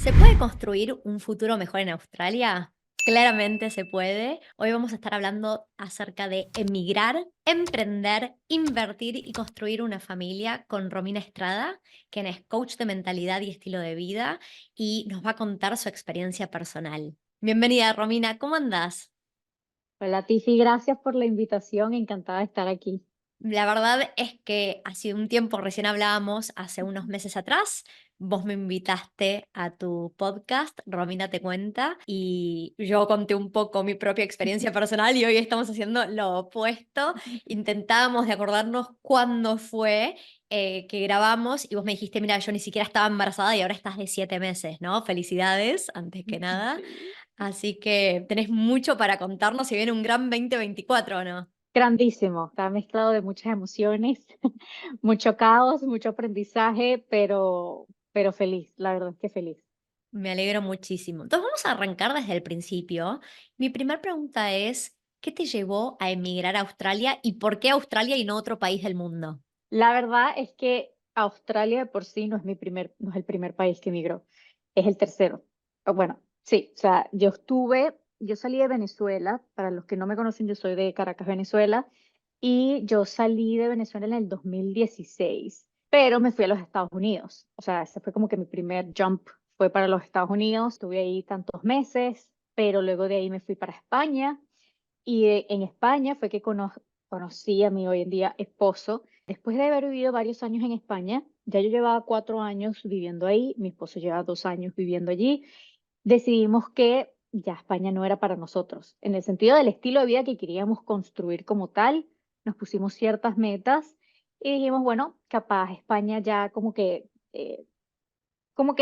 ¿Se puede construir un futuro mejor en Australia? Claramente se puede. Hoy vamos a estar hablando acerca de emigrar, emprender, invertir y construir una familia con Romina Estrada, quien es coach de mentalidad y estilo de vida y nos va a contar su experiencia personal. Bienvenida, Romina, ¿cómo andás? Hola Tiffy, gracias por la invitación, encantada de estar aquí. La verdad es que hace un tiempo, recién hablábamos, hace unos meses atrás, vos me invitaste a tu podcast, Romina te cuenta, y yo conté un poco mi propia experiencia personal y hoy estamos haciendo lo opuesto. Intentábamos de acordarnos cuándo fue que grabamos y vos me dijiste, mira, yo ni siquiera estaba embarazada y ahora estás de 7 meses, ¿no? Felicidades, antes que nada. Sí. Así que tenés mucho para contarnos y viene un gran 2024, ¿o no? Grandísimo, está mezclado de muchas emociones, mucho caos, mucho aprendizaje, pero feliz, la verdad es que feliz. Me alegro muchísimo. Entonces vamos a arrancar desde el principio. Mi primera pregunta es, ¿qué te llevó a emigrar a Australia y por qué Australia y no otro país del mundo? La verdad es que Australia de por sí no es el primer país que emigró, es el tercero. Bueno, sí, o sea, yo salí de Venezuela, para los que no me conocen, yo soy de Caracas, Venezuela, y yo salí de Venezuela en el 2016, pero me fui a los Estados Unidos. O sea, ese fue como que mi primer jump fue para los Estados Unidos, estuve ahí tantos meses, pero luego de ahí me fui para España y en España fue que conocí a mi hoy en día esposo. Después de haber vivido varios años en España, ya yo llevaba 4 años viviendo ahí, mi esposo lleva 2 años viviendo allí, decidimos que ya España no era para nosotros. En el sentido del estilo de vida que queríamos construir como tal, nos pusimos ciertas metas y dijimos, bueno, capaz España ya como que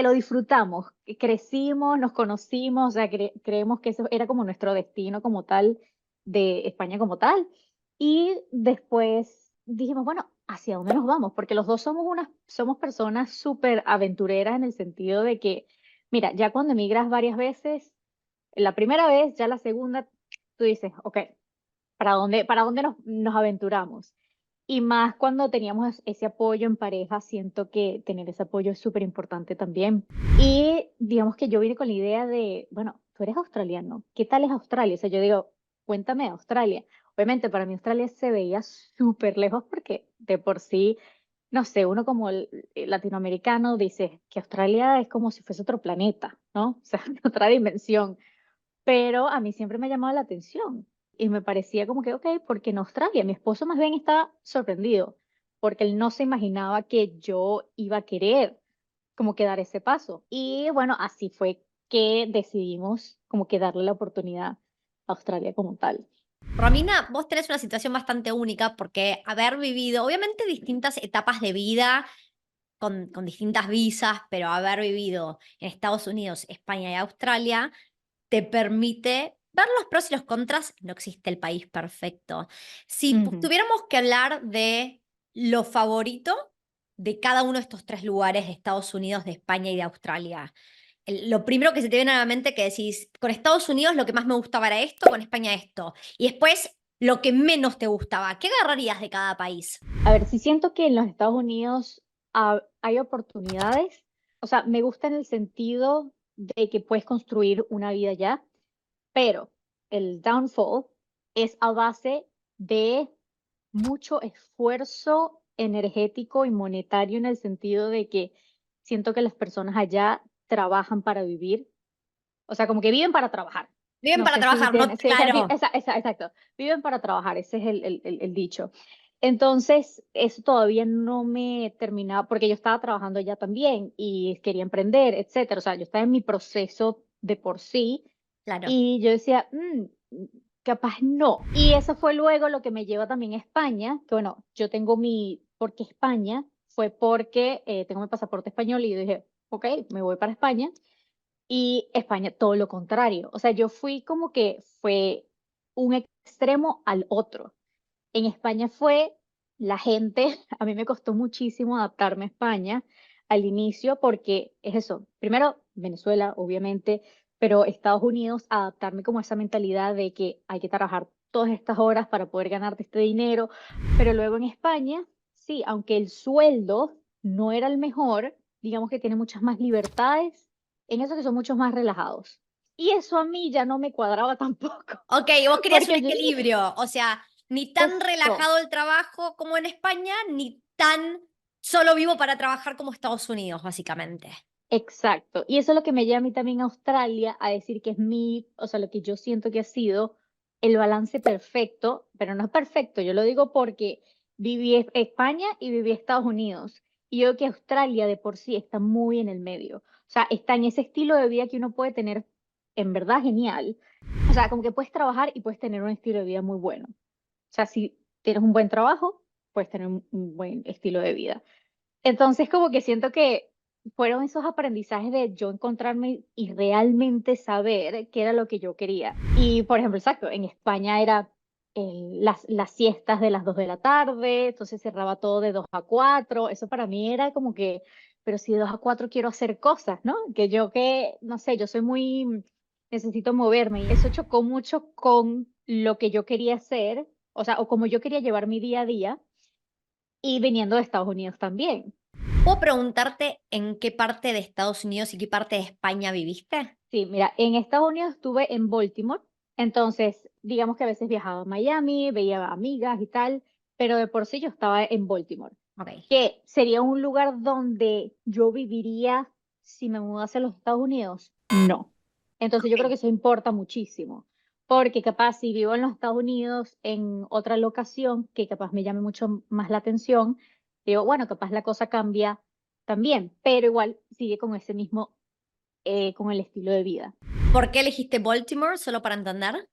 lo disfrutamos, crecimos, nos conocimos, o sea, creemos que eso era como nuestro destino como tal, de España como tal. Y después dijimos, bueno, ¿hacia dónde nos vamos? Porque los dos somos personas súper aventureras en el sentido de que, mira, ya cuando emigras varias veces, la primera vez, ya la segunda, tú dices, ok, ¿para dónde nos aventuramos? Y más cuando teníamos ese apoyo en pareja, siento que tener ese apoyo es súper importante también. Y digamos que yo vine con la idea de, bueno, tú eres australiano, ¿qué tal es Australia? O sea, yo digo, cuéntame de Australia. Obviamente para mí Australia se veía súper lejos porque de por sí, no sé, uno como el latinoamericano dice que Australia es como si fuese otro planeta, ¿no? O sea, otra dimensión, pero a mí siempre me ha llamado la atención y me parecía como que, ok, porque en Australia mi esposo más bien estaba sorprendido porque él no se imaginaba que yo iba a querer como que dar ese paso. Y bueno, así fue que decidimos como que darle la oportunidad a Australia como tal. Romina, vos tenés una situación bastante única porque haber vivido, obviamente, distintas etapas de vida con distintas visas, pero haber vivido en Estados Unidos, España y Australia te permite ver los pros y los contras. No existe el país perfecto. Si Ujú. tuviéramos que hablar de lo favorito de cada uno de estos tres lugares, de Estados Unidos, de España y de Australia, lo primero que se te viene a la mente que decís, con Estados Unidos lo que más me gustaba era esto, con España esto, y después lo que menos te gustaba, ¿qué agarrarías de cada país? A ver, si siento que en los Estados Unidos hay oportunidades, o sea, me gusta en el sentido de que puedes construir una vida allá, pero el downfall es a base de mucho esfuerzo energético y monetario en el sentido de que siento que las personas allá trabajan para vivir, o sea, como que viven para trabajar. Viven No para sé si trabajar, no, tienen, sí, o sea, claro. exacto, viven para trabajar, ese es el dicho. Entonces, eso todavía no me terminaba, porque yo estaba trabajando ya también y quería emprender, etcétera. O sea, yo estaba en mi proceso de por sí Claro. y yo decía, capaz no". Y eso fue luego lo que me lleva también a España, que bueno, yo tengo porque España fue porque tengo mi pasaporte español y yo dije, ok, me voy para España. Y España, todo lo contrario. O sea, yo fui como que fue un extremo al otro. En España fue la gente, a mí me costó muchísimo adaptarme a España al inicio porque es eso, primero Venezuela, obviamente, pero Estados Unidos, adaptarme como a esa mentalidad de que hay que trabajar todas estas horas para poder ganarte este dinero, pero luego en España, sí, aunque el sueldo no era el mejor, digamos que tiene muchas más libertades en eso que son mucho más relajados. Y eso a mí ya no me cuadraba tampoco, Ok, vos querías un porque yo, equilibrio, o sea, ni tan eso, relajado el trabajo como en España, ni tan solo vivo para trabajar como Estados Unidos, básicamente. exacto. Y eso es lo que me lleva a mí también a Australia a decir que es o sea, lo que yo siento que ha sido el balance perfecto, pero no es perfecto, yo lo digo porque viví en España y viví en Estados Unidos. Y yo creo que Australia de por sí está muy en el medio. O sea, está en ese estilo de vida que uno puede tener en verdad genial. O sea, como que puedes trabajar y puedes tener un estilo de vida muy bueno. O sea, si tienes un buen trabajo, puedes tener un buen estilo de vida. Entonces, como que siento que fueron esos aprendizajes de yo encontrarme y realmente saber qué era lo que yo quería. Y, por ejemplo, exacto, en España era las siestas de las 2 de la tarde, entonces cerraba todo de 2 a 4. Eso para mí era como que, pero si de 2 a 4 quiero hacer cosas, ¿no? Que, no sé, yo soy muy, necesito moverme. Y eso chocó mucho con lo que yo quería hacer, o sea, o como yo quería llevar mi día a día y viniendo de Estados Unidos también. ¿Puedo preguntarte en qué parte de Estados Unidos y qué parte de España viviste? Sí, mira, en Estados Unidos estuve en Baltimore, entonces digamos que a veces viajaba a Miami, veía amigas y tal, pero de por sí yo estaba en Baltimore, Ok. que sería un lugar donde yo viviría si me mudase a los Estados Unidos. No. Entonces yo creo Ok. que eso importa muchísimo, porque capaz si vivo en los Estados Unidos en otra locación que capaz me llame mucho más la atención, digo, bueno, capaz la cosa cambia también, pero igual sigue con ese mismo, con el estilo de vida. ¿Por qué elegiste Baltimore? Solo para entender.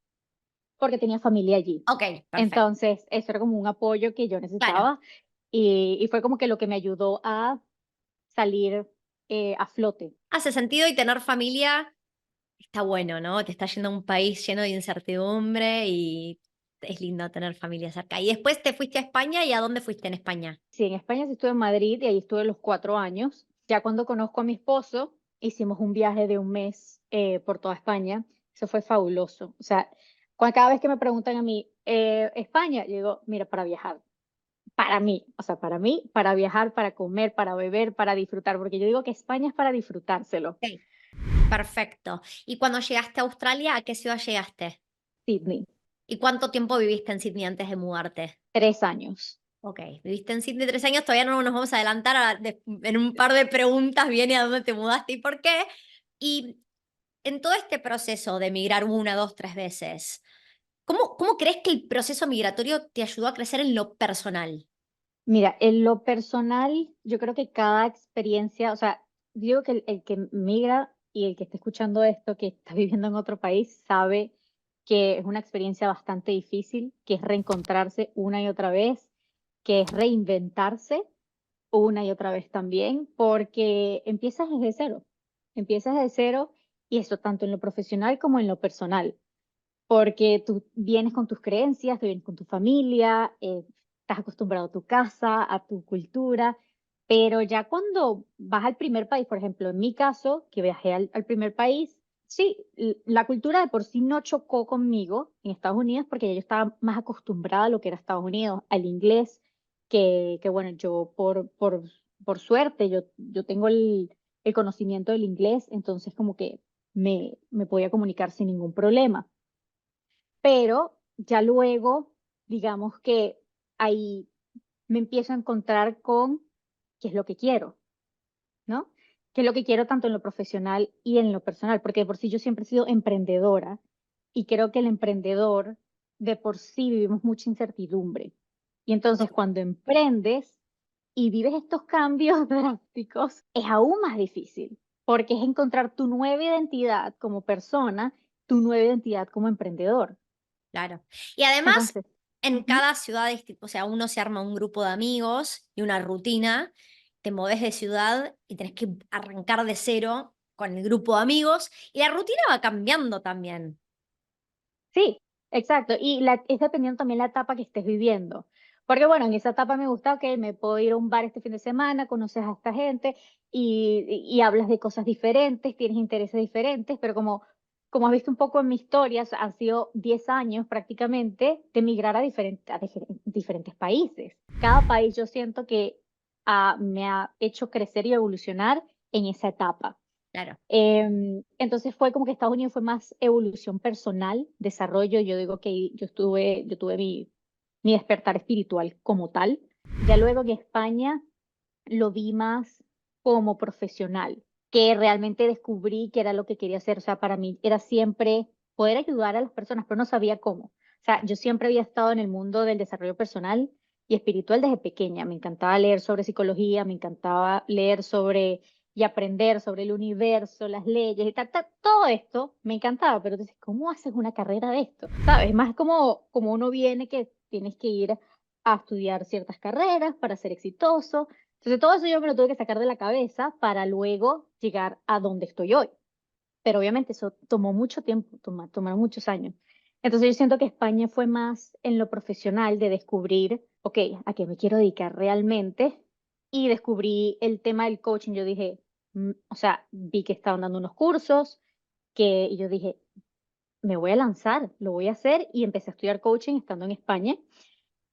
Porque tenía familia allí. Ok, perfecto. Entonces, eso era como un apoyo que yo Claro. necesitaba y fue como que lo que me ayudó a salir a flote. Hace sentido y tener familia está bueno, ¿no? Te está yendo a un país lleno de incertidumbre y es lindo tener familia cerca. Y después te fuiste a España y ¿a dónde fuiste en España? Sí, en España sí estuve en Madrid y ahí estuve los 4 años. Ya cuando conozco a mi esposo, hicimos un viaje de un mes por toda España. Eso fue fabuloso. O sea, cada vez que me preguntan a mí, España, yo digo, mira, para viajar. Para mí, o sea, para mí, para viajar, para comer, para beber, para disfrutar, porque yo digo que España es para disfrutárselo. Ok, perfecto. ¿Y cuando llegaste a Australia, a qué ciudad llegaste? Sydney, ¿Y cuánto tiempo viviste en Sydney antes de mudarte? 3 años. Ok, viviste en Sydney 3 años, todavía no nos vamos a adelantar en un par de preguntas viene a dónde te mudaste y por qué. Y en todo este proceso de emigrar una, dos, tres veces, ¿cómo crees que el proceso migratorio te ayudó a crecer en lo personal? Mira, en lo personal, yo creo que cada experiencia, o sea, digo que el que migra y el que está escuchando esto, que está viviendo en otro país, sabe que es una experiencia bastante difícil, que es reencontrarse una y otra vez, que es reinventarse una y otra vez también, porque empiezas desde cero y eso tanto en lo profesional como en lo personal porque tú vienes con tus creencias, tú vienes con tu familia, estás acostumbrado a tu casa, a tu cultura, pero ya cuando vas al primer país, por ejemplo, en mi caso, que viajé al primer país, sí, la cultura de por sí no chocó conmigo en Estados Unidos porque ya yo estaba más acostumbrada a lo que era Estados Unidos, al inglés, que bueno, yo por suerte, yo tengo el conocimiento del inglés, entonces como que me podía comunicar sin ningún problema, pero ya luego, digamos que ahí me empiezo a encontrar con qué es lo que quiero, ¿no? Qué es lo que quiero tanto en lo profesional y en lo personal, porque de por sí yo siempre he sido emprendedora y creo que el emprendedor de por sí vivimos mucha incertidumbre. Y entonces cuando emprendes y vives estos cambios drásticos, es aún más difícil, porque es encontrar tu nueva identidad como persona, tu nueva identidad como emprendedor. Claro. Y además, Entonces, en ujú, cada ciudad, o sea, uno se arma un grupo de amigos y una rutina, te movés de ciudad y tenés que arrancar de cero con el grupo de amigos y la rutina va cambiando también. sí, exacto. Y es dependiendo también la etapa que estés viviendo. Porque bueno, en esa etapa me gusta que me puedo ir a un bar este fin de semana, conoces a esta gente y hablas de cosas diferentes, tienes intereses diferentes, pero como has visto un poco en mis historias, han sido 10 años prácticamente de migrar a diferentes países. Cada país yo siento que me ha hecho crecer y evolucionar en esa etapa. claro. Entonces fue como que Estados Unidos fue más evolución personal, desarrollo. Yo digo que yo tuve mi despertar espiritual como tal. Ya luego en España lo vi más como profesional, que realmente descubrí que era lo que quería hacer. O sea, para mí era siempre poder ayudar a las personas, pero no sabía cómo. O sea, yo siempre había estado en el mundo del desarrollo personal y espiritual desde pequeña. Me encantaba leer sobre psicología, me encantaba leer sobre y aprender sobre el universo, las leyes y todo esto me encantaba, pero entonces, ¿cómo haces una carrera de esto? ¿Sabes? Más como uno viene que tienes que ir a estudiar ciertas carreras para ser exitoso. Entonces, todo eso yo me lo tuve que sacar de la cabeza para luego llegar a donde estoy hoy. Pero obviamente eso tomó mucho tiempo, tomaron muchos años. Entonces yo siento que España fue más en lo profesional de descubrir, ok, a qué me quiero dedicar realmente. Y descubrí el tema del coaching. Yo dije, o sea, vi que estaban dando unos cursos, y yo dije, me voy a lanzar, lo voy a hacer. Y empecé a estudiar coaching estando en España.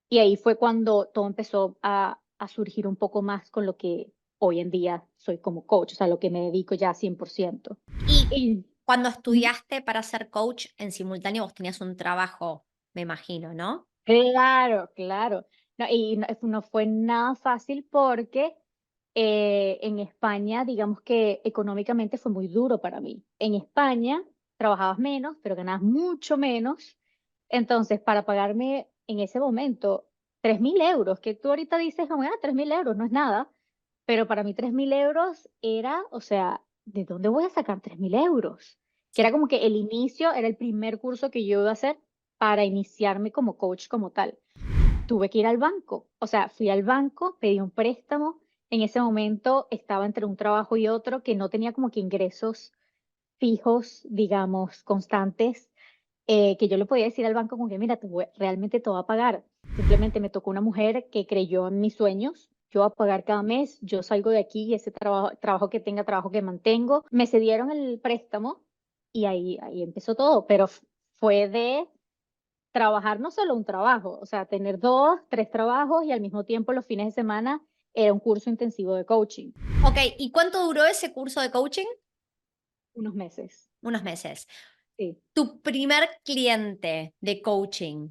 Y ahí fue cuando todo empezó a surgir un poco más con lo que hoy en día soy como coach, o sea, lo que me dedico ya 100%. Y Y cuando ujú, estudiaste para ser coach, en simultáneo vos tenías un trabajo, me imagino, ¿no? claro, claro. No, y no fue nada fácil porque en España, digamos que económicamente fue muy duro para mí. En España trabajabas menos, pero ganabas mucho menos. Entonces, para pagarme en ese momento 3.000 euros, que tú ahorita dices, como, 3.000 euros no es nada, pero para mí 3.000 euros era, o sea, ¿de dónde voy a sacar 3.000 euros? Que era Sí. como que el inicio, era el primer curso que yo iba a hacer para iniciarme como coach como tal. Tuve que ir al banco, o sea, fui al banco, pedí un préstamo. En ese momento estaba entre un trabajo y otro que no tenía como que ingresos fijos, digamos, constantes, que yo le podía decir al banco como que, mira, realmente te voy a pagar. Simplemente me tocó una mujer que creyó en mis sueños. Yo voy a pagar cada mes, yo salgo de aquí y ese trabajo que tenga, trabajo que mantengo. Me cedieron el préstamo y ahí empezó todo, pero fue de trabajar no solo un trabajo, o sea, tener dos, tres trabajos y al mismo tiempo los fines de semana era un curso intensivo de coaching, Ok, ¿y cuánto duró ese curso de coaching? unos meses. Unos meses. Sí. Tu primer cliente de coaching,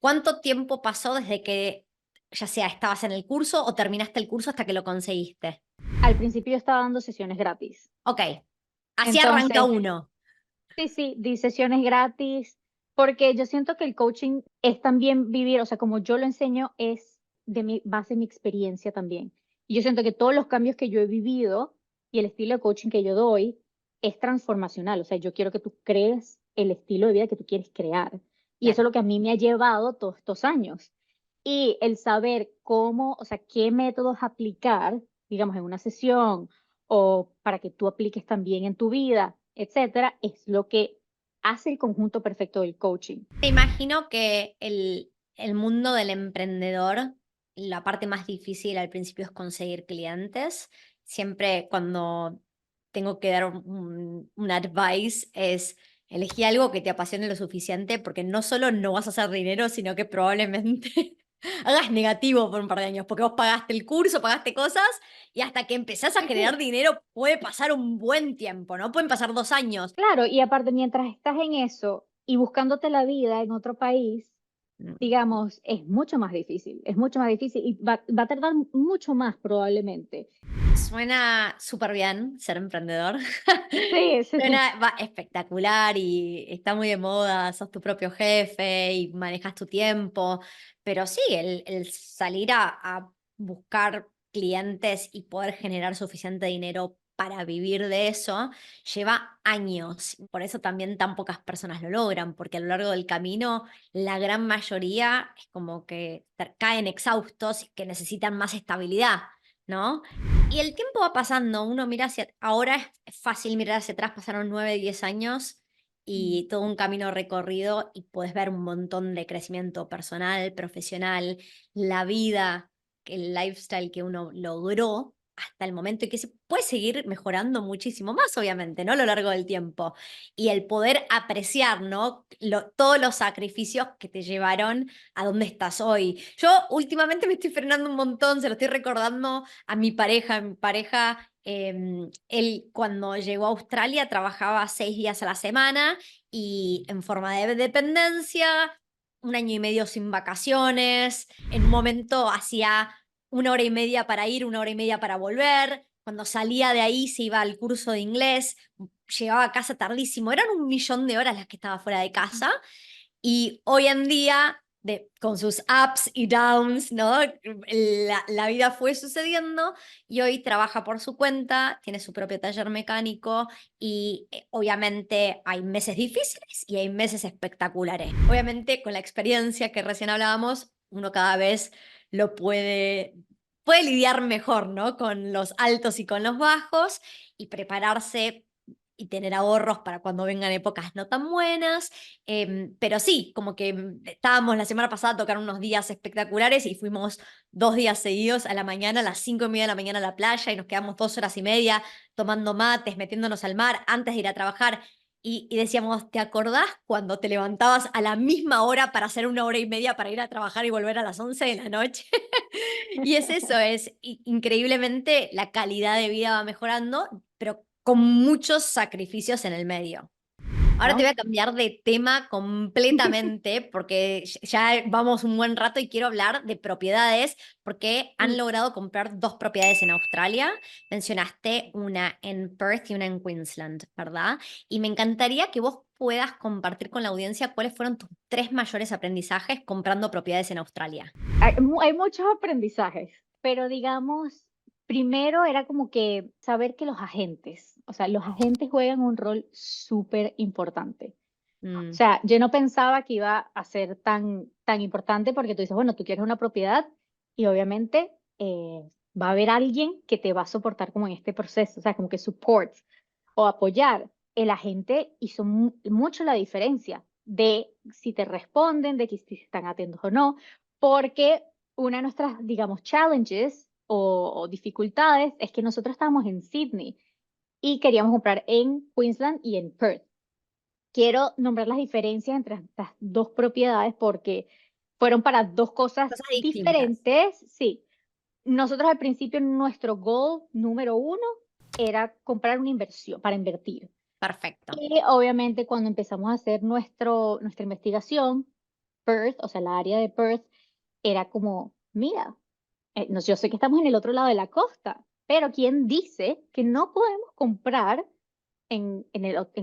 ¿cuánto tiempo pasó desde que ya sea estabas en el curso o terminaste el curso hasta que lo conseguiste? Al principio yo estaba dando sesiones gratis. Ok, así arranca Entonces, uno. sí, sí, di sesiones gratis, porque yo siento que el coaching es también vivir, o sea, como yo lo enseño, es de mi base en mi experiencia también. Y yo siento que todos los cambios que yo he vivido y el estilo de coaching que yo doy es transformacional. O sea, yo quiero que tú crees el estilo de vida que tú quieres crear. Y eso Claro. es lo que a mí me ha llevado todos estos años. Y el saber cómo, o sea, qué métodos aplicar, digamos, en una sesión o para que tú apliques también en tu vida, etcétera, es lo que hace el conjunto perfecto del coaching. Te imagino que el mundo del emprendedor, la parte más difícil al principio es conseguir clientes. Siempre cuando tengo que dar un advice es elegí algo que te apasione lo suficiente porque no solo no vas a hacer dinero, sino que probablemente hagas negativo por un par de años, porque vos pagaste el curso, pagaste cosas y hasta que empezás a Sí, generar sí. dinero puede pasar un buen tiempo, ¿no? Pueden pasar 2 años. Claro, y aparte, mientras estás en eso y buscándote la vida en otro país, digamos, es mucho más difícil, es mucho más difícil y va a tardar mucho más probablemente. Suena súper bien ser emprendedor. Sí, sí, sí. Suena espectacular y está muy de moda, sos tu propio jefe y manejas tu tiempo. Pero sí, el salir a buscar clientes y poder generar suficiente dinero para vivir de eso lleva años. Por eso también tan pocas personas lo logran, porque a lo largo del camino la gran mayoría es como que caen exhaustos y que necesitan más estabilidad, ¿no? Y el tiempo va pasando, uno mira hacia, ahora es fácil mirar hacia atrás, pasaron 9, 10 años Mm. y todo un camino recorrido y puedes ver un montón de crecimiento personal, profesional, la vida, el lifestyle que uno logró hasta el momento y que se puede seguir mejorando muchísimo más, obviamente, ¿no? A lo largo del tiempo. Y el poder apreciar, ¿no? Todos los sacrificios que te llevaron a dónde estás hoy. Yo últimamente me estoy frenando un montón, se lo estoy recordando a mi pareja él cuando llegó a Australia trabajaba 6 días a la semana y en forma de dependencia, 1 año y medio sin vacaciones, en un momento hacía 1 hora y media para ir, 1 hora y media para volver, cuando salía de ahí se iba al curso de inglés, llegaba a casa tardísimo, eran 1 millón de horas las que estaba fuera de casa y hoy en día, con sus ups y downs, ¿no? La vida fue sucediendo y hoy trabaja por su cuenta, tiene su propio taller mecánico y obviamente hay meses difíciles y hay meses espectaculares. Obviamente con la experiencia que recién hablábamos, uno cada vez lo puede lidiar mejor, ¿no? Con los altos y con los bajos y prepararse y tener ahorros para cuando vengan épocas no tan buenas. Pero sí, como que estábamos la semana pasada a tocar unos días espectaculares y fuimos 2 días seguidos a la mañana, a las 5:30 de la mañana a la playa y nos quedamos 2 horas y media tomando mates, metiéndonos al mar antes de ir a trabajar. Y decíamos, ¿te acordás cuando te levantabas a la misma hora para hacer 1 hora y media para ir a trabajar y volver a las 11 de la noche? Y es eso, increíblemente la calidad de vida va mejorando, pero con muchos sacrificios en el medio. Ahora te voy ¿no? a cambiar de tema completamente porque ya vamos un buen rato y quiero hablar de propiedades porque han Mm. logrado comprar 2 propiedades en Australia. Mencionaste una en Perth y una en Queensland, ¿verdad? Y me encantaría que vos puedas compartir con la audiencia cuáles fueron tus 3 mayores aprendizajes comprando propiedades en Australia. Hay muchos aprendizajes, pero digamos, primero era como que saber que los agentes, o sea, los agentes juegan un rol súper importante. O Mm, sea, yo no pensaba que iba a ser tan importante porque tú dices, bueno, tú quieres una propiedad y obviamente va a haber alguien que te va a soportar como en este proceso, o sea, como que support o apoyar. El agente hizo mucho la diferencia de si te responden, de que si están atentos o no, porque una de nuestras, digamos, challenges o dificultades es que nosotros estábamos en Sydney y queríamos comprar en Queensland y en Perth. Quiero nombrar las diferencias entre estas dos propiedades porque fueron para dos cosas cosas distintas. diferentes. Sí, nosotros al principio nuestro goal número uno era comprar una inversión para invertir. Perfecto. Y obviamente cuando empezamos a hacer nuestra investigación, Perth, o sea, la área de Perth, era como, mira, yo sé que estamos en el otro lado de la costa, pero ¿quién dice que no podemos comprar en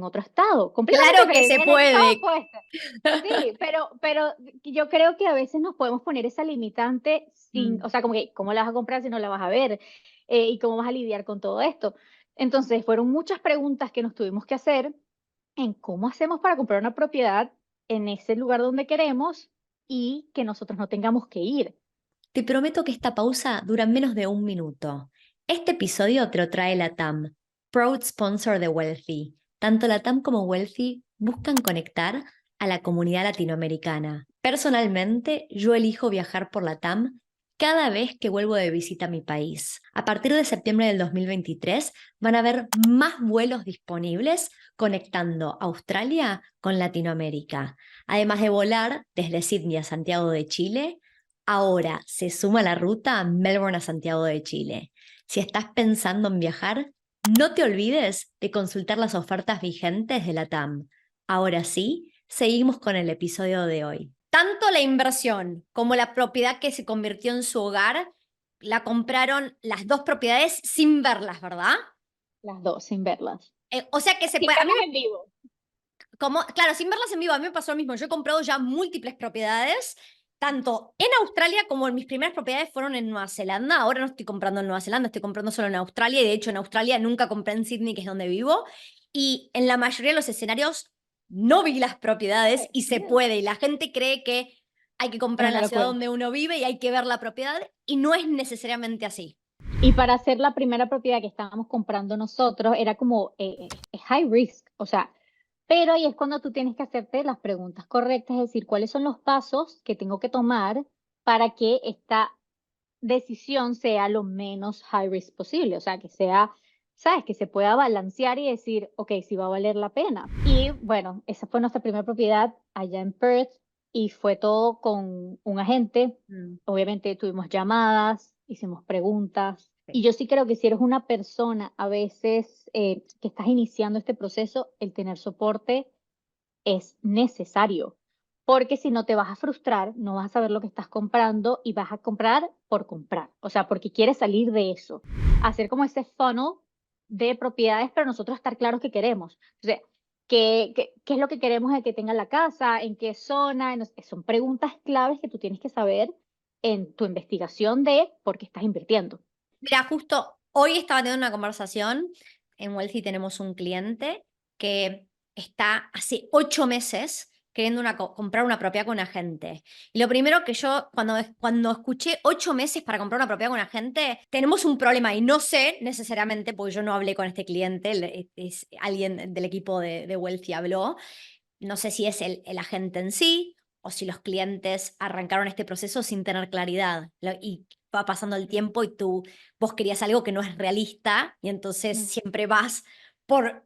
otro estado, completamente Claro que diferente, se en el estado puede. opuesto? Sí, pero yo creo que a veces nos podemos poner esa limitante sin, Mm. o sea, como que, ¿cómo la vas a comprar si no la vas a ver? ¿Y cómo vas a lidiar con todo esto? Entonces, fueron muchas preguntas que nos tuvimos que hacer en cómo hacemos para comprar una propiedad en ese lugar donde queremos y que nosotros no tengamos que ir. Te prometo que esta pausa dura menos de 1 minuto. Este episodio te lo trae la TAM, proud sponsor de Wealthy. Tanto la TAM como Wealthy buscan conectar a la comunidad latinoamericana. Personalmente, yo elijo viajar por la TAM cada vez que vuelvo de visita a mi país. A partir de septiembre del 2023 van a haber más vuelos disponibles conectando Australia con Latinoamérica. Además de volar desde Sydney a Santiago de Chile, ahora se suma la ruta Melbourne a Santiago de Chile. Si estás pensando en viajar, no te olvides de consultar las ofertas vigentes de la TAM. Ahora sí, seguimos con el episodio de hoy. Tanto la inversión como la propiedad que se convirtió en su hogar, la compraron las 2 propiedades sin verlas, ¿verdad? Las dos, sin verlas. O sea que se Sin puede, a mí verlas en vivo. como, claro, sin verlas en vivo, a mí me pasó lo mismo. Yo he comprado ya múltiples propiedades, tanto en Australia como en mis primeras propiedades fueron en Nueva Zelanda. Ahora no estoy comprando en Nueva Zelanda, estoy comprando solo en Australia. Y de hecho, en Australia nunca compré en Sydney, que es donde vivo. Y en la mayoría de los escenarios no vi las propiedades y se puede. Y la gente cree que hay que Es comprar en una la ciudad locura. donde uno vive y hay que ver la propiedad. Y no es necesariamente así. Y para hacer la primera propiedad que estábamos comprando nosotros, era como es high risk, o sea, pero ahí es cuando tú tienes que hacerte las preguntas correctas, es decir, cuáles son los pasos que tengo que tomar para que esta decisión sea lo menos high risk posible, o sea, que sea, sabes, que se pueda balancear y decir, ok, sí va a valer la pena. Y bueno, esa fue nuestra primera propiedad allá en Perth y fue todo con un agente. Mm. Obviamente tuvimos llamadas, hicimos preguntas. Y yo sí creo que si eres una persona a veces que estás iniciando este proceso, el tener soporte es necesario, porque si no te vas a frustrar, no vas a saber lo que estás comprando y vas a comprar por comprar, o sea, porque quieres salir de eso, hacer como ese funnel de propiedades, pero nosotros estar claros que queremos. O sea, ¿qué es lo que queremos de que tenga la casa? ¿En qué zona? Son preguntas claves que tú tienes que saber en tu investigación de por qué estás invirtiendo. Mira, justo hoy estaba teniendo una conversación. En Wealthy tenemos un cliente que está hace 8 meses queriendo comprar una propiedad con un agente. Y lo primero que yo, cuando escuché 8 meses para comprar una propiedad con un agente, tenemos un problema y no sé necesariamente, porque yo no hablé con este cliente, es alguien del equipo de Wealthy habló. No sé si es el agente en sí o si los clientes arrancaron este proceso sin tener claridad. Y va pasando el tiempo y vos querías algo que no es realista y entonces Mm. siempre vas por,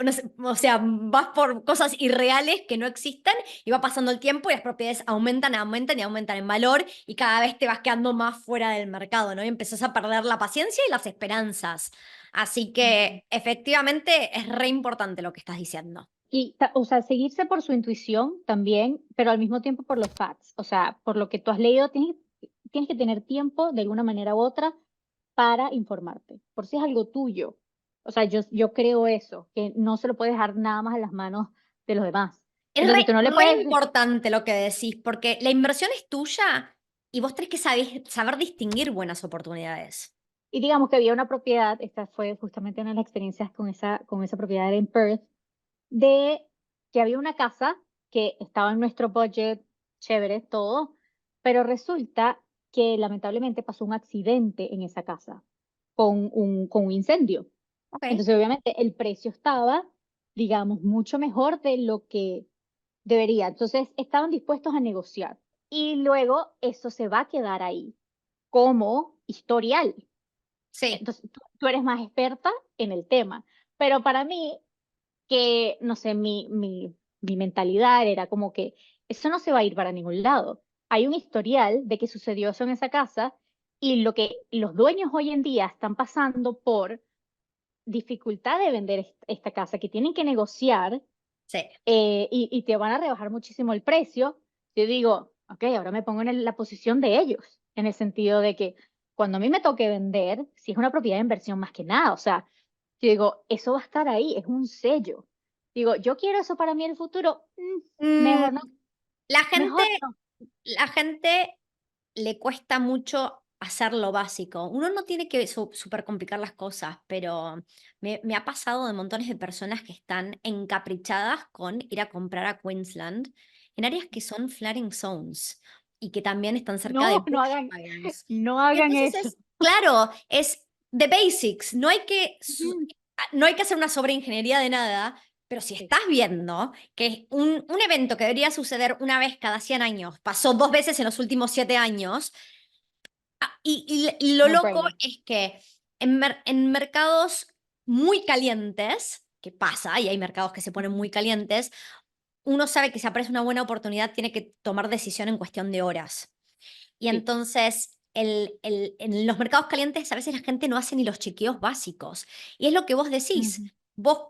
no sé, o sea, vas por cosas irreales que no existen y va pasando el tiempo y las propiedades aumentan, aumentan y aumentan en valor y cada vez te vas quedando más fuera del mercado, ¿no? Y empezás a perder la paciencia y las esperanzas. Así Ujú. que efectivamente es re importante lo que estás diciendo. Y, o sea, seguirse por su intuición también, pero al mismo tiempo por los facts. O sea, por lo que tú has leído, tienes que tener tiempo de alguna manera u otra para informarte, por si es algo tuyo. O sea, yo creo eso, que no se lo puedes dejar nada más en las manos de los demás. Es Entonces, re, tú no le re puedes, importante lo que decís, porque la inversión es tuya y vos tenés que saber distinguir buenas oportunidades. y digamos que había una propiedad, esta fue justamente una de las experiencias con esa propiedad en Perth, de que había una casa que estaba en nuestro budget, chévere, todo, pero resulta que lamentablemente pasó un accidente en esa casa con un incendio. Ok. Entonces, obviamente, el precio estaba, digamos, mucho mejor de lo que debería. Entonces, estaban dispuestos a negociar. Y luego eso se va a quedar ahí como historial. Sí. Entonces, tú eres más experta en el tema. Pero para mí, que, no sé, mi mentalidad era como que eso no se va a ir para ningún lado. Hay un historial de que sucedió eso en esa casa y lo que los dueños hoy en día están pasando por dificultad de vender esta casa, que tienen que negociar Sí. y te van a rebajar muchísimo el precio. Yo digo, ok, ahora me pongo en la posición de ellos, en el sentido de que cuando a mí me toque vender, si es una propiedad de inversión más que nada, o sea, yo digo, eso va a estar ahí, es un sello. Digo, yo quiero eso para mí en el futuro, Mm, mejor no, la gente, mejor no. la gente le cuesta mucho hacer lo básico. Uno no tiene que súper complicar las cosas, pero me ha pasado de montones de personas que están encaprichadas con ir a comprar a Queensland en áreas que son flooding zones y que también están cerca de No, bushfires. no Y hagan entonces eso. claro, es the basics. Ujú. No hay que hacer una sobreingeniería de nada, pero si Sí. estás viendo que un evento que debería suceder una vez cada 100 años pasó 2 veces en los últimos 7 años, y lo No loco brainer. es que en mercados muy calientes, que pasa, y hay mercados que se ponen Ujú. muy calientes, uno sabe que si aparece una buena oportunidad tiene que tomar decisión en cuestión de horas. Y Sí. entonces, en los mercados calientes, a veces la gente no hace ni los chequeos básicos. Y es lo que vos decís. Ujú. Vos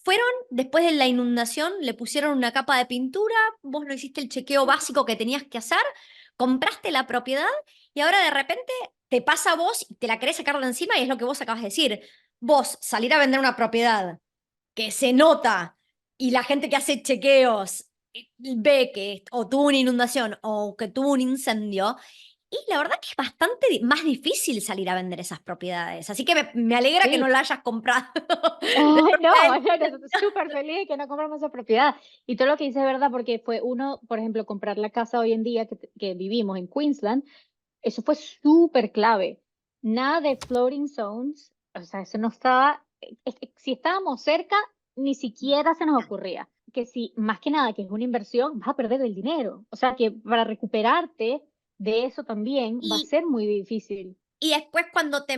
fueron, después de la inundación, le pusieron una capa de pintura, vos no hiciste el chequeo básico que tenías que hacer, compraste la propiedad y ahora de repente te pasa a vos y te la querés sacar de encima y es lo que vos acabas de decir. Vos salir a vender una propiedad que se nota y la gente que hace chequeos ve que o tuvo una inundación o que tuvo un incendio. Y la verdad que es bastante más difícil salir a vender esas propiedades. Así que me alegra que no Sí. la hayas comprado. La Ay, no, propiedad yo estoy súper feliz de que no compramos esa propiedad. Y todo lo que dices es verdad, porque fue uno, por ejemplo, comprar la casa hoy en día que vivimos en Queensland, eso fue súper clave. Nada de floating zones, o sea, eso no estaba, si estábamos cerca, ni siquiera se nos ocurría. Que si, más que nada, que es una inversión, vas a perder el dinero. O sea, que para recuperarte de eso también va a y, ser muy difícil. y después cuando te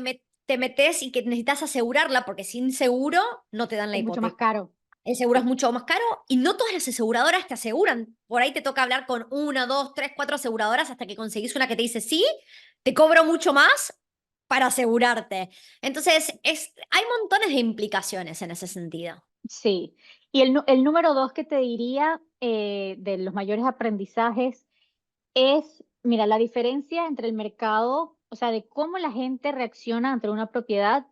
metes y que necesitas asegurarla, porque sin seguro no te dan la Es mucho más hipoteca. caro. El seguro es Sí. mucho más caro y no todas las aseguradoras te aseguran. Por ahí te toca hablar con una, dos, tres, cuatro aseguradoras hasta que conseguís una que te dice sí, te cobro mucho más para asegurarte. Entonces, hay montones de implicaciones en ese sentido. Sí. Y el número dos que te diría de los mayores aprendizajes es, mira, la diferencia entre el mercado, o sea, de cómo la gente reacciona ante una propiedad,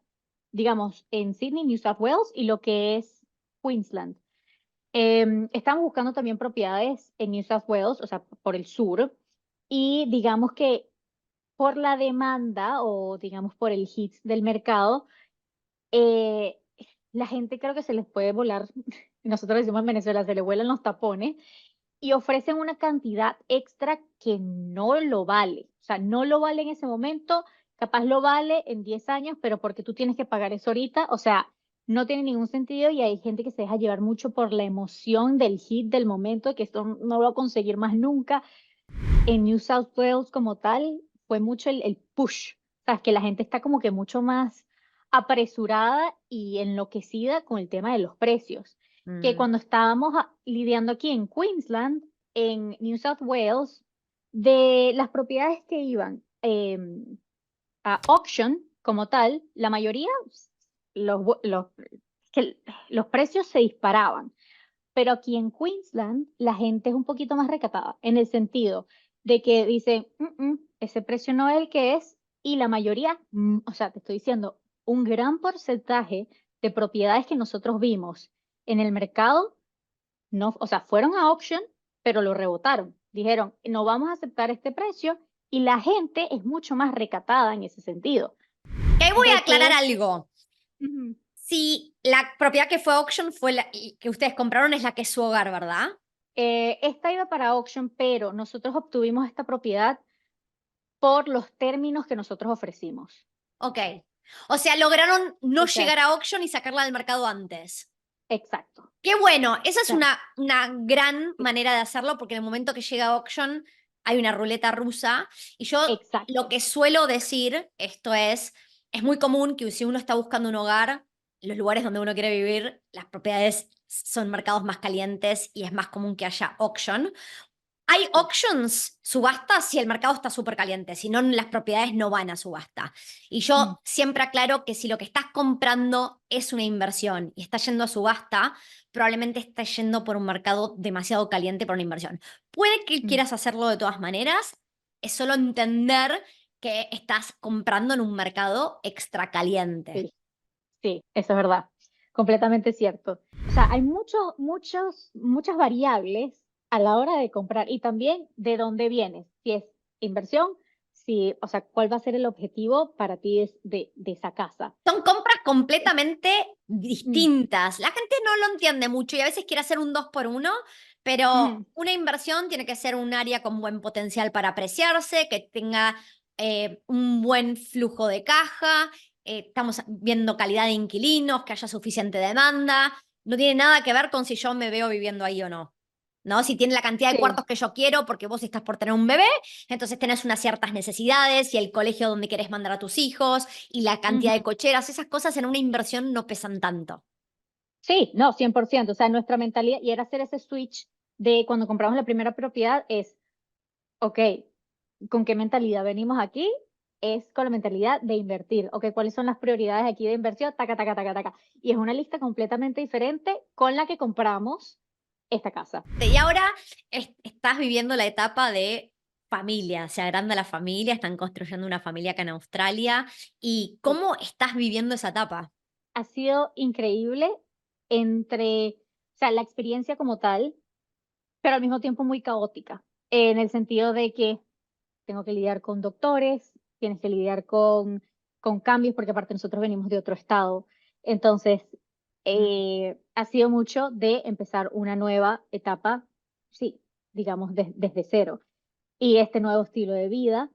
digamos, en Sydney, New South Wales, y lo que es Queensland. Estamos buscando también propiedades en New South Wales, o sea, por el sur, y digamos que por la demanda o digamos por el hit del mercado, eh, la gente creo que se les puede volar, nosotros decimos en Venezuela, se les vuelan los tapones y ofrecen una cantidad extra que no lo vale. O sea, no lo vale en ese momento, capaz lo vale en 10 años, pero porque tú tienes que pagar eso ahorita, o sea, no tiene ningún sentido y hay gente que se deja llevar mucho por la emoción del hit del momento, que esto no lo va a conseguir más nunca. En New South Wales como tal, fue mucho el push. O sea, es que la gente está como que mucho más apresurada y enloquecida con el tema de los precios. Que Mm. cuando estábamos lidiando aquí en Queensland, en New South Wales, de las propiedades que iban a auction como tal, la mayoría, que los precios se disparaban. Pero aquí en Queensland la gente es un poquito más recatada, en el sentido de que dicen, ese precio no es el que es, y la mayoría, o sea, te estoy diciendo, un gran porcentaje de propiedades que nosotros vimos en el mercado, no, o sea, fueron a auction, pero lo rebotaron. Dijeron, no vamos a aceptar este precio, y la gente es mucho más recatada en ese sentido. Que ahí voy a De aclarar que, algo. ujú, Si la propiedad que fue auction fue la y que ustedes compraron es la que es su hogar, ¿verdad? esta iba para auction, pero nosotros obtuvimos esta propiedad por los términos que nosotros ofrecimos. Ok. O sea, lograron no O sea, llegar a auction y sacarla del mercado antes. exacto. Qué bueno, esa O es sea, una gran manera de hacerlo porque en el momento que llega a auction hay una ruleta rusa y yo lo exacto. que suelo decir, esto es muy común que si uno está buscando un hogar, los lugares donde uno quiere vivir, las propiedades son mercados más calientes y es más común que haya auction. Hay Sí. auctions, subastas, si el mercado está súper caliente, si no, las propiedades no van a subasta. Y Mm, yo siempre aclaro que si lo que estás comprando es una inversión y está yendo a subasta, probablemente está yendo por un mercado demasiado caliente para una inversión. Puede que mm, quieras hacerlo de todas maneras, es solo entender que estás comprando en un mercado extra caliente. sí, sí, eso es verdad. Completamente cierto. O sea, hay muchas variables a la hora de comprar y también de dónde vienes. Si es inversión, si, o sea, cuál va a ser el objetivo para ti de esa casa. Son compras completamente Mm, distintas. La gente no lo entiende mucho y a veces quiere hacer un 2 por uno, pero mm, una inversión tiene que ser un área con buen potencial para apreciarse, que tenga un buen flujo de caja, estamos viendo calidad de inquilinos, que haya suficiente demanda. No tiene nada que ver con si yo me veo viviendo ahí o no. ¿No? Si tiene la cantidad de sí. cuartos que yo quiero, porque vos estás por tener un bebé, entonces tenés unas ciertas necesidades y el colegio donde querés mandar a tus hijos y la cantidad de Ujú. cocheras, esas cosas en una inversión no pesan tanto. Sí, no, 100%. O sea, nuestra mentalidad, y era hacer ese switch de cuando compramos la primera propiedad, es, ok, ¿con qué mentalidad venimos aquí? Es con la mentalidad de invertir. Ok, ¿cuáles son las prioridades aquí de inversión? Taca, taca, taca, taca. Y es una lista completamente diferente con la que compramos esta casa. Y ahora estás viviendo la etapa de familia, se agranda la familia, están construyendo una familia acá en Australia. ¿Y Sí. cómo estás viviendo esa etapa? Ha sido increíble entre, o sea, la experiencia como tal, pero al mismo tiempo muy caótica, en el sentido de que tengo que lidiar con doctores, tienes que lidiar con cambios, porque aparte nosotros venimos de otro estado. Entonces, Mm. ha sido mucho de empezar una nueva etapa, sí, digamos, desde cero. Y este nuevo estilo de vida.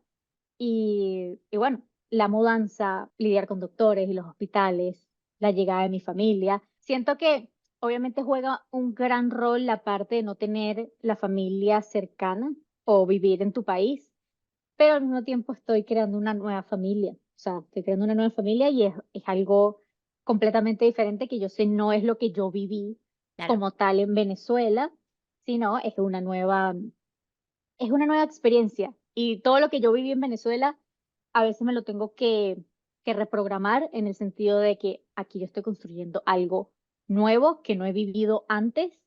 Y bueno, la mudanza, lidiar con doctores y los hospitales, la llegada de mi familia. Siento que obviamente juega un gran rol la parte de no tener la familia cercana o vivir en tu país, pero al mismo tiempo estoy creando una nueva familia. O sea, estoy creando una nueva familia y es algo completamente diferente que yo sé no es lo que yo viví Claro. como tal en Venezuela, sino es una nueva experiencia. Y todo lo que yo viví en Venezuela, a veces me lo tengo que que reprogramar en el sentido de que aquí yo estoy construyendo algo nuevo que no he vivido antes,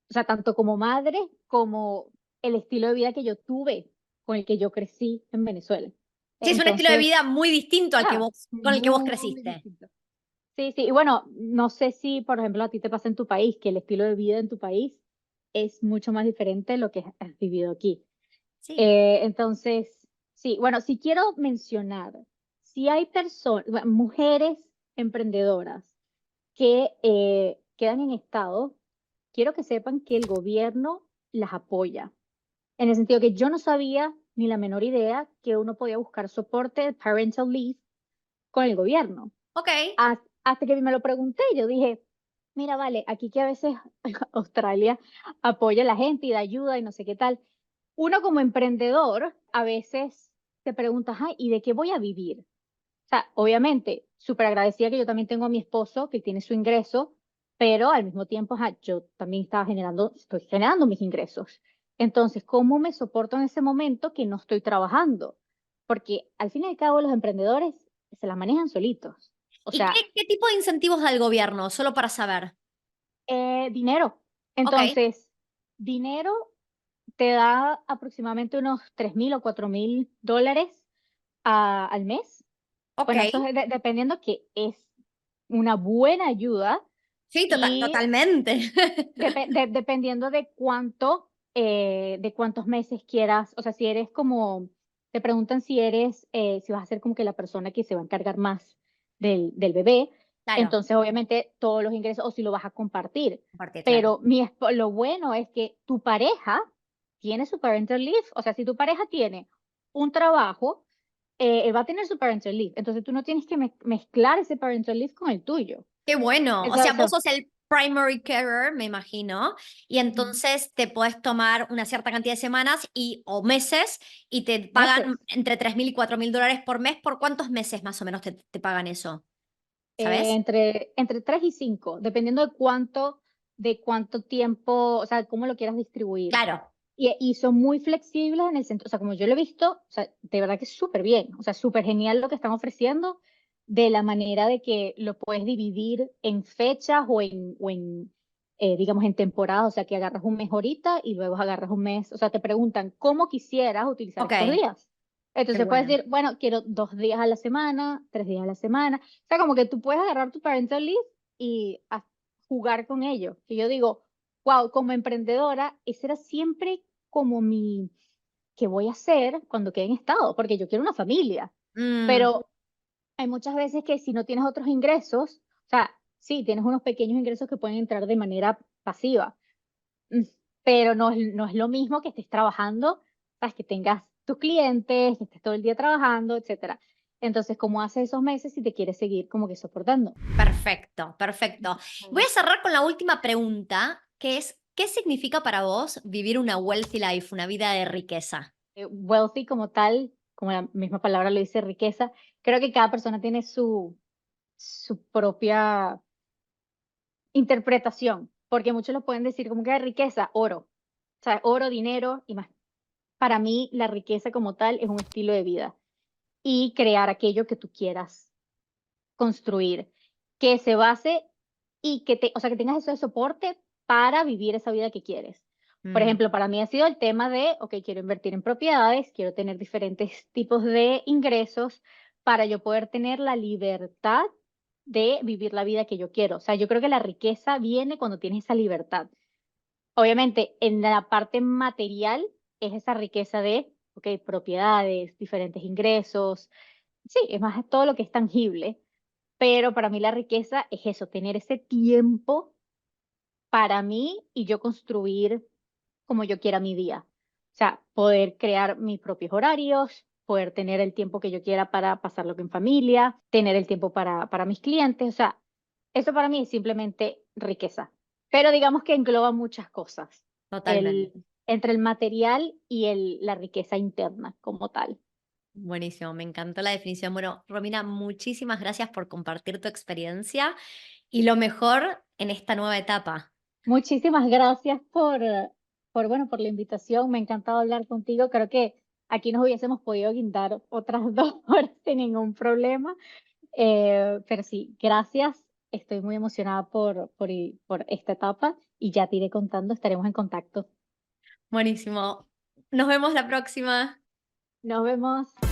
o sea, tanto como madre como el estilo de vida que yo tuve, con el que yo crecí en Venezuela. Sí, es un estilo de Entonces, vida muy distinto al que ah, vos, con el que vos muy creciste. distinto. Sí, sí, y bueno, no sé si, por ejemplo, a ti te pasa en tu país, que el estilo de vida en tu país es mucho más diferente de lo que has vivido aquí. Sí. Entonces, sí, bueno, si quiero mencionar, si hay personas, mujeres emprendedoras que quedan en estado, quiero que sepan que el gobierno las apoya. En el sentido que yo no sabía ni la menor idea que uno podía buscar soporte parental leave con el gobierno. Ok. Hasta que me lo pregunté, yo dije, mira, vale, aquí que a veces Australia apoya a la gente y da ayuda y no sé qué tal. Uno como emprendedor a veces te preguntas, ay, ¿y de qué voy a vivir? O sea, obviamente, súper agradecida que yo también tengo a mi esposo que tiene su ingreso, pero al mismo tiempo, ajá, yo también estoy generando mis ingresos. Entonces, ¿cómo me soporto en ese momento que no estoy trabajando? Porque al fin y al cabo los emprendedores se las manejan solitos. O ¿Y sea, qué tipo de incentivos da el gobierno? Solo para saber. dinero. Ok, Entonces, dinero te da aproximadamente unos 3.000 o 4.000 dólares al mes. ok. Bueno, eso es dependiendo que es una buena ayuda Sí, y totalmente. dependiendo de cuántos meses quieras, o sea, si eres como, te preguntan si eres, si vas a ser como que la persona que se va a encargar más del bebé, Claro, entonces obviamente todos los ingresos, o si lo vas a compartir. compartir, claro. Pero lo bueno es que tu pareja tiene su parental leave, o sea, si tu pareja tiene un trabajo, él va a tener su parental leave, entonces tú no tienes que mezclar ese parental leave con el tuyo. Qué bueno. O Eso, sea, vos eso. sos el primary carer, me imagino, y Ujú. entonces te podés tomar una cierta cantidad de semanas o meses y te pagan Meses. entre 3.000 y 4.000 dólares por mes. ¿Por cuántos meses más o menos te pagan eso? ¿Sabes? Entre 3 y 5 dependiendo de cuánto tiempo, o sea, cómo lo quieras distribuir. Claro. Y son muy flexibles en el sentido, o sea, como yo lo he visto, o sea, de verdad que es súper bien, o sea, súper genial lo que están ofreciendo, de la manera de que lo puedes dividir en fechas o en digamos, en temporadas, o sea, que agarras un mes ahorita y luego agarras un mes, o sea, te preguntan cómo quisieras utilizar Ok, estos días. qué Entonces puedes bueno. decir, bueno, quiero 2 días a la semana, 3 días a la semana, o sea, como que tú puedes agarrar tu parental leave y jugar con ello. Que yo digo, wow, como emprendedora, ese era siempre como ¿qué voy a hacer cuando quede en estado? Porque yo quiero una familia, Mm, pero hay muchas veces que si no tienes otros ingresos, o sea, sí, tienes unos pequeños ingresos que pueden entrar de manera pasiva, mm, pero no es lo mismo que estés trabajando, sabes, que tengas tus clientes, que estés todo el día trabajando, etcétera. Entonces, ¿cómo haces esos meses si te quieres seguir como que soportando? perfecto, perfecto. Voy Ujú. a cerrar con la última pregunta, que es, ¿qué significa para vos vivir una wealthy life, una vida de riqueza? Wealthy como tal, como la misma palabra lo dice, riqueza, creo que cada persona tiene su propia interpretación, porque muchos lo pueden decir como que hay riqueza, oro, o sea, oro, dinero y más. Para mí, la riqueza como tal es un estilo de vida y crear aquello que tú quieras construir, que se base y o sea, que tengas eso de soporte para vivir esa vida que quieres. Por Mm, ejemplo, para mí ha sido el tema de, ok, quiero invertir en propiedades, quiero tener diferentes tipos de ingresos para yo poder tener la libertad de vivir la vida que yo quiero. O sea, yo creo que la riqueza viene cuando tienes esa libertad. Obviamente, en la parte material es esa riqueza de, ok, propiedades, diferentes ingresos. Sí, es más todo lo que es tangible, pero para mí la riqueza es eso, tener ese tiempo para mí y yo construir como yo quiera mi día. O sea, poder crear mis propios horarios, poder tener el tiempo que yo quiera para pasarlo en familia, tener el tiempo para mis clientes. O sea, eso para mí es simplemente riqueza. Pero digamos que engloba muchas cosas, totalmente. el, entre el material y la riqueza interna como tal. Buenísimo, me encantó la definición. Bueno, Romina, muchísimas gracias por compartir tu experiencia y lo mejor en esta nueva etapa. Muchísimas gracias por la invitación. Me ha encantado hablar contigo. Creo que aquí nos hubiésemos podido guindar otras 2 horas sin ningún problema. Pero sí, gracias. Estoy muy emocionada por esta etapa y ya te iré contando, estaremos en contacto. Buenísimo. Nos vemos la próxima. Nos vemos.